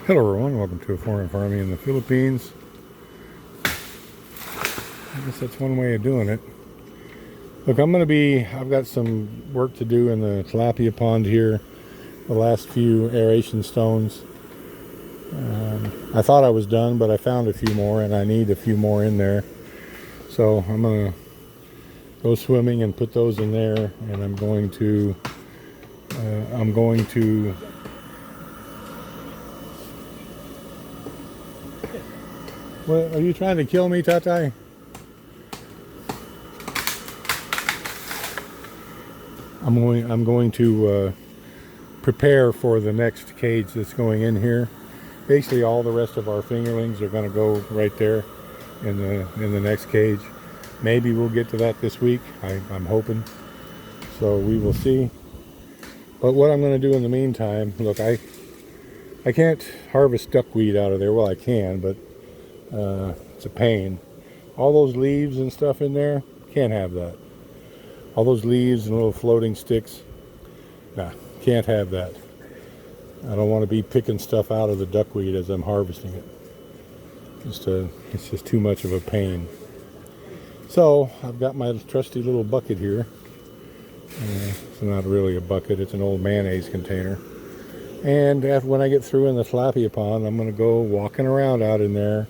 Hello everyone, welcome to a foreign farming in the Philippines. I guess that's one way of doing it. Look, I've got some work to do in the tilapia pond here. The last few aeration stones. I thought I was done, but I found a few more and I need a few more in there. So I'm gonna go swimming and put those in there, and I'm going to what, are you trying to kill me, Tatai? I'm going to prepare for the next cage that's going in here. Basically, all the rest of our fingerlings are going to go right there in the next cage. Maybe we'll get to that this week. I'm hoping. So we will see. But what I'm going to do in the meantime, look, I can't harvest duckweed out of there. Well, I can, but it's a pain. All those leaves and stuff in there, can't have that. All those leaves and little floating sticks, nah, can't have that. I don't want to be picking stuff out of the duckweed as I'm harvesting it. It's just too much of a pain. So I've got my trusty little bucket here. It's not really a bucket, it's an old mayonnaise container. And when I get through in the tilapia pond, I'm going to go walking around out in there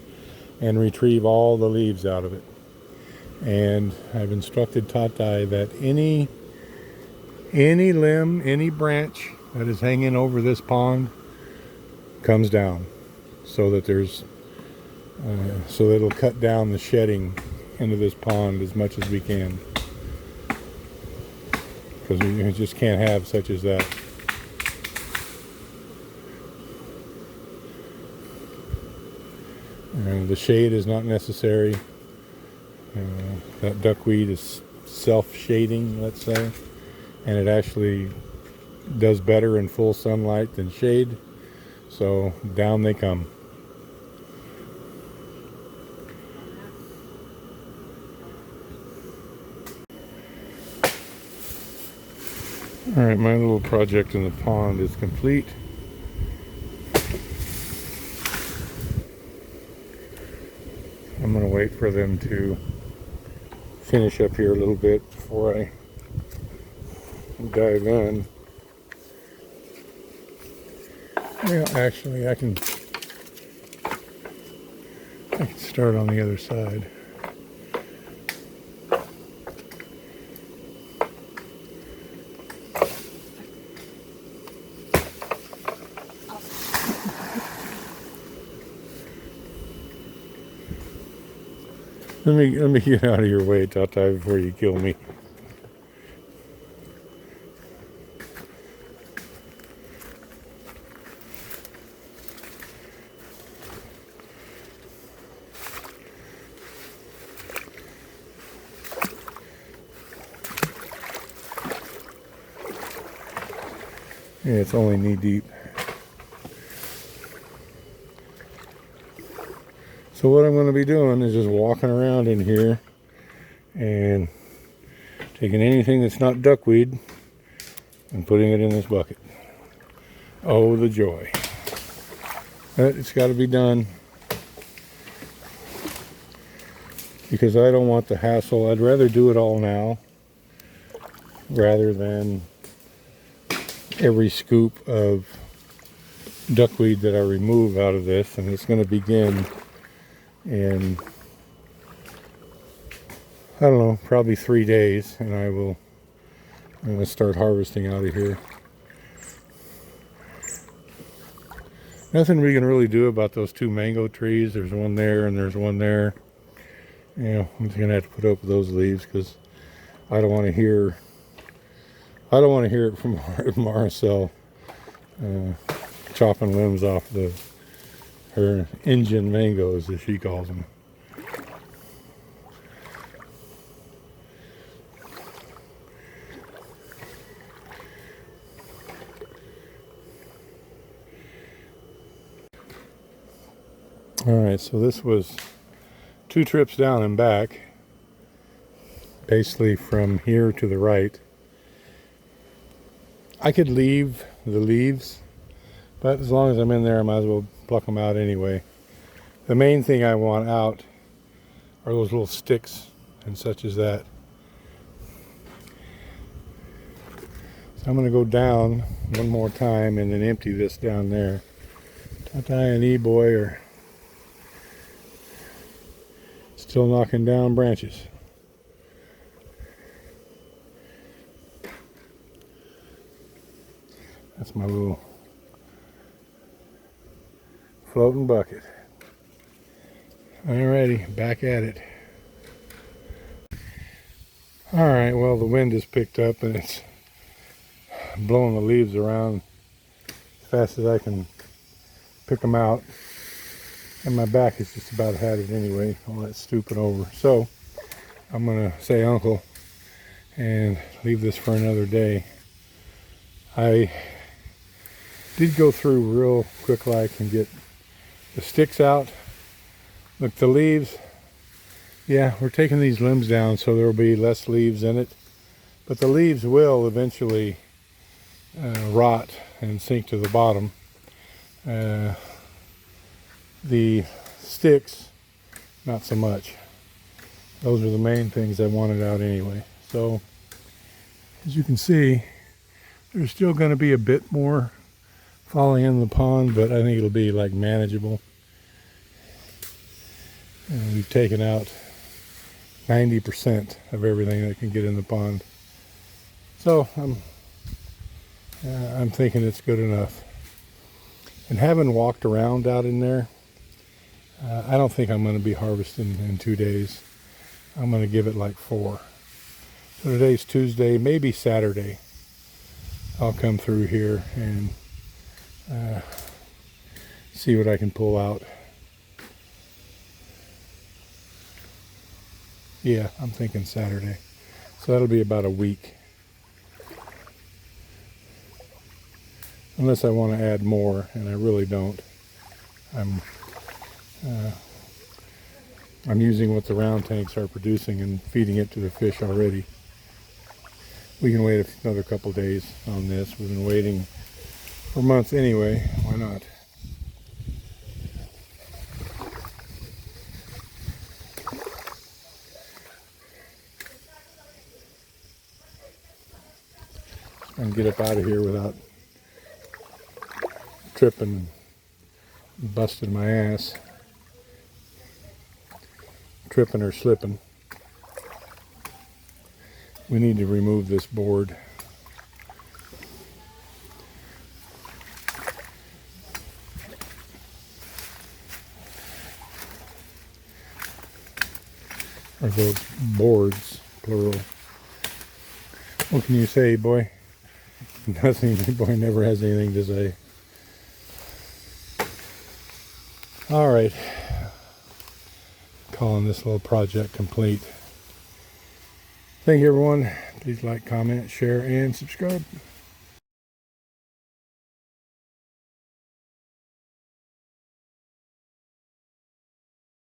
and retrieve all the leaves out of it. And I've instructed Tatai that any limb, any branch that is hanging over this pond comes down, so that so that it'll cut down the shedding into this pond as much as we can, because we just can't have such as that. And the shade is not necessary. That duckweed is self-shading, let's say, and it actually does better in full sunlight than shade, so down they come. Alright, my little project in the pond is complete. I'm going to wait for them to finish up here a little bit before I dive in. Well, actually, I can start on the other side. Let me get out of your way, Tatai, before you kill me. Yeah, it's only knee deep. So what I'm going to be doing is just walking around in here and taking anything that's not duckweed and putting it in this bucket. Oh, the joy. But it's got to be done, because I don't want the hassle. I'd rather do it all now rather than every scoop of duckweed that I remove out of this. And it's going to begin in, I don't know, probably 3 days, and I'm going to start harvesting out of here. Nothing we can really do about those two mango trees. There's one there and there's one there. You know, I'm just going to have to put up with those leaves, because I don't want to hear it from Marcel chopping limbs off her Indian mangoes, as she calls them. Alright, so this was 2 trips down and back, basically from here to the right. I could leave the leaves, but as long as I'm in there, I might as well pluck them out anyway. The main thing I want out are those little sticks and such as that. So I'm going to go down one more time and then empty this down there. Tata and E-Boy are still knocking down branches. That's my little floating bucket. Alrighty, back at it. Alright, well, the wind has picked up and it's blowing the leaves around as fast as I can pick them out. And my back is just about had it anyway, all that stooping over. So I'm going to say uncle and leave this for another day. I did go through real quick like and get the sticks out. Look, the leaves, yeah, we're taking these limbs down so there will be less leaves in it. But the leaves will eventually rot and sink to the bottom. The sticks, not so much. Those are the main things I wanted out anyway. So, as you can see, there's still going to be a bit more falling in the pond, but I think it'll be like manageable. And we've taken out 90% of everything that can get in the pond. So I'm thinking it's good enough. And having walked around out in there, I don't think I'm going to be harvesting in 2 days. I'm going to give it like 4. So today's Tuesday, maybe Saturday. I'll come through here and see what I can pull out. Yeah, I'm thinking Saturday. So that'll be about a week. Unless I want to add more, and I really don't. I'm using what the round tanks are producing and feeding it to the fish already. We can wait another couple days on this. We've been waiting for months anyway. Why not? I can get up out of here without tripping and busting my ass. Tripping or slipping. We need to remove this board. Or those boards, plural. What can you say, boy? Nothing. Boy never has anything to say. All right. Calling this little project complete. Thank you, everyone. Please like, comment, share, and subscribe.